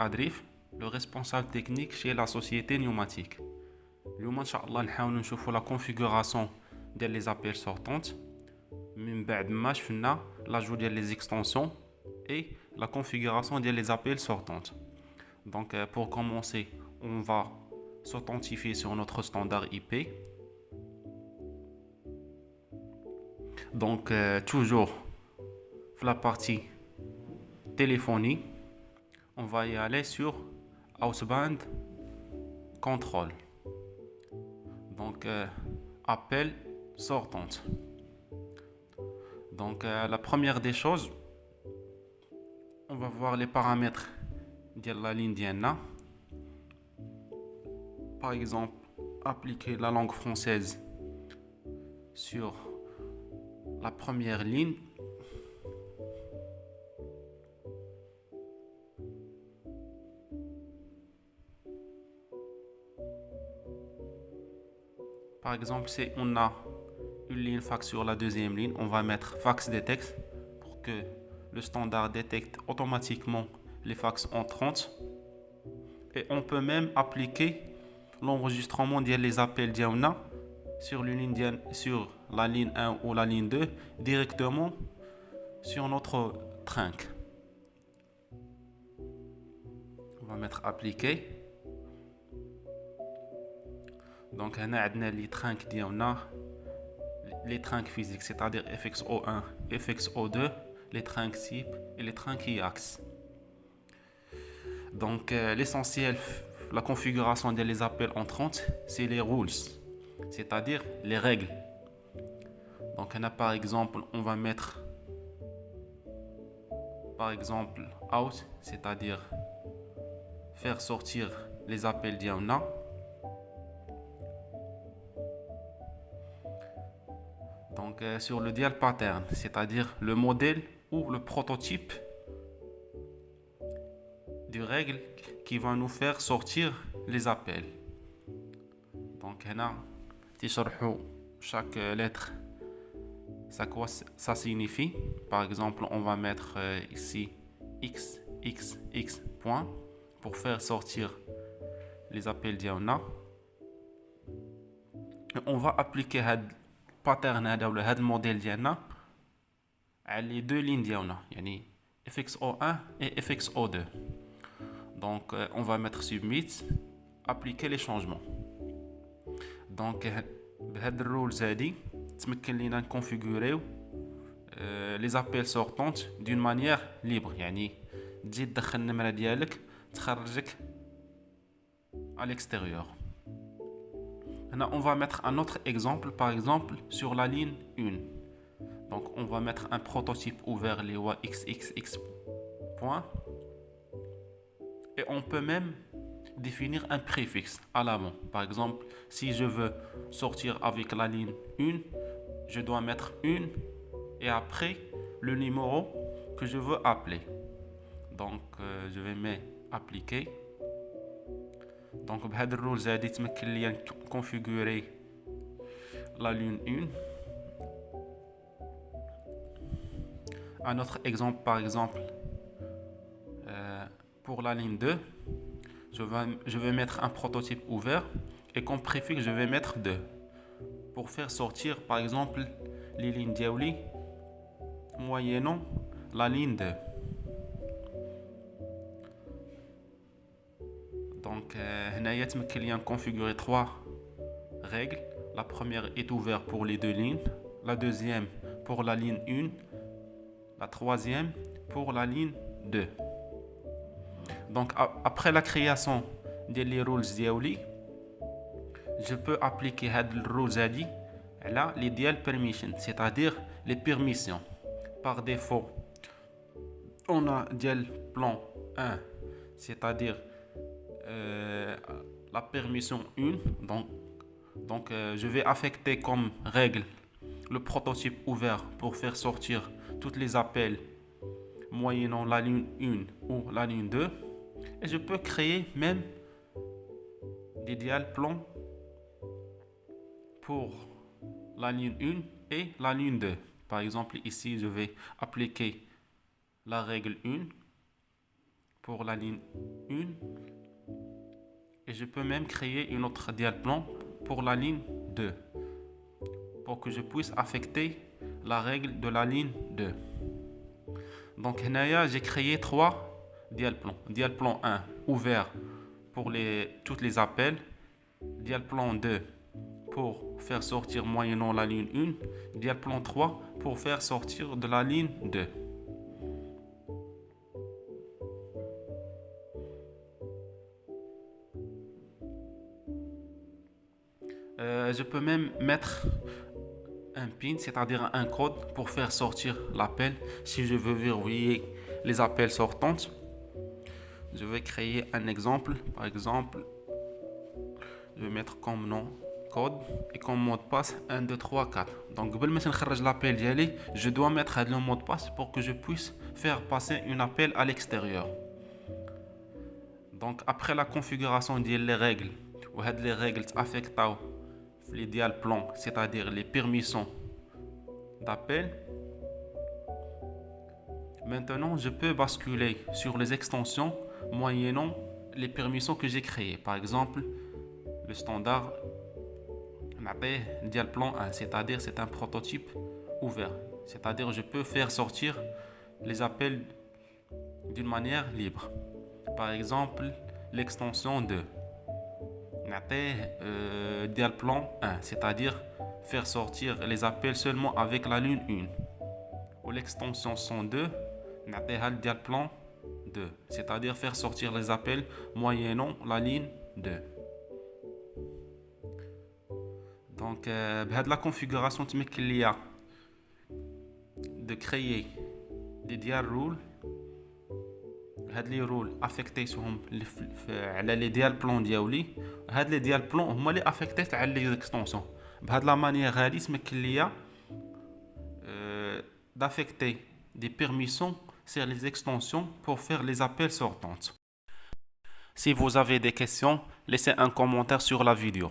Adrif, le responsable technique chez la société Pneumatique. اليوم ان شاء الله نحاول نشوفوا لا configuration ديال les appels sortantes من بعد ما شفنا l'ajout ديال les extensions et la configuration ديال les appels sortantes. Donc pour commencer, on va s'authentifier sur notre standard IP. Donc toujours la partie téléphonie, on va y aller sur Outbound Control. Donc appel sortante. Donc la première des choses, on va voir les paramètres de la ligne d'Iana. Par exemple, appliquer la langue française sur la première ligne. Par exemple, si on a une ligne fax sur la deuxième ligne, on va mettre fax detect pour que le standard détecte automatiquement les fax entrantes. Et on peut même appliquer l'enregistrement des appels d'Iana sur la ligne 1 ou la ligne 2 directement sur notre trinque. On va mettre appliquer. Donc on a les trinques d'Iana, les trinques physiques, c'est-à-dire FXO1, FXO2, les trinques SIP et les trinques IAX. Donc l'essentiel, la configuration des appels entrantes, c'est les rules, c'est-à-dire les règles. Donc on a par exemple, on va mettre par exemple out, c'est-à-dire faire sortir les appels d'Iana. Donc sur le dial pattern, c'est-à-dire le modèle ou le prototype de règle qui va nous faire sortir les appels. Donc là, chaque lettre, quoi ça signifie. Par exemple, on va mettre ici XXX point pour faire sortir les appels d'Iana. On va appliquer pattern هذا الموديل ديالنا على les deux lignes ديالنا يعني FXO1 et FXO2. Donc on va mettre submit, appliquer les changements. Donc بهاد الرولز هادي تمكن لينا نكونفيغوريو les appels sortantes d'une manière libre يعني تجي تدخل النمرة ديالك تخرجك à l'extérieur. Maintenant, on va mettre un autre exemple, par exemple sur la ligne 1. Donc on va mettre un prototype ouvert les XXX point. Et on peut même définir un préfixe à l'avant. Par exemple, si je veux sortir avec la ligne 1, je dois mettre 1 et après le numéro que je veux appeler. Donc je vais mettre appliquer. Donc بهاد الرولز هادي تمكن ليا configurer la ligne 1. Un autre exemple, par exemple pour la ligne 2, je vais mettre un prototype ouvert et comme préfixe je vais mettre 2 pour faire sortir par exemple les lignes diaouli moyennant la ligne 2. Donc هنايا تمكن ليا configurer 3 règles. La première est ouverte pour les deux lignes, la deuxième pour la ligne 1, la troisième pour la ligne 2. Donc après la création des rules diaouli, je peux appliquer les rules هادي على les dial permission, c'est-à-dire les permissions. Par défaut, on a dial plan 1, c'est-à-dire la permission 1. Donc je vais affecter comme règle le prototype ouvert pour faire sortir tous les appels moyennant la ligne 1 ou la ligne 2. Et je peux créer même des dial plans pour la ligne 1 et la ligne 2. Par exemple, ici, je vais appliquer la règle 1 pour la ligne 1 et je peux même créer une autre dial plan pour la ligne 2 pour que je puisse affecter la règle de la ligne 2. Donc là, j'ai créé 3 dial plans. Dial plan 1 ouvert pour tous les appels, dial plan 2 pour faire sortir moyennant la ligne 1, dial plan 3 pour faire sortir de la ligne 2. Je peux même mettre un PIN, c'est-à-dire un code pour faire sortir l'appel. Si je veux verrouiller les appels sortantes, je vais créer un exemple. Par exemple, je vais mettre comme nom code et comme mot de passe 1, 2, 3, 4. Donc, avant de sortir l'appel, je dois mettre le mot de passe pour que je puisse faire passer un appel à l'extérieur. Donc, après la configuration des règles, les règles affectent les dial plans, c'est-à-dire les permissions d'appel. Maintenant, je peux basculer sur les extensions moyennant les permissions que j'ai créées. Par exemple, le standard dial plan 1, c'est-à-dire c'est un prototype ouvert. C'est-à-dire je peux faire sortir les appels d'une manière libre. Par exemple, l'extension 2. Dial plan 1, c'est-à-dire faire sortir les appels seulement avec la ligne 1. Ou l'extension 102, dial plan 2, c'est-à-dire faire sortir les appels moyennant la ligne 2. Donc, la configuration qu'il y a de créer des dial rules. هاد لي رول افيكتيتهم على لي ديال بلون ديالي. هاد لي ديال بلون هما اللي افيكتيت على لي اكستونسيون. بهاد لا مانيير هادي تمكن ليا d'affecter des permissions sur les extensions pour faire les appels sortantes. Si vous avez des questions, laissez un commentaire sur la vidéo.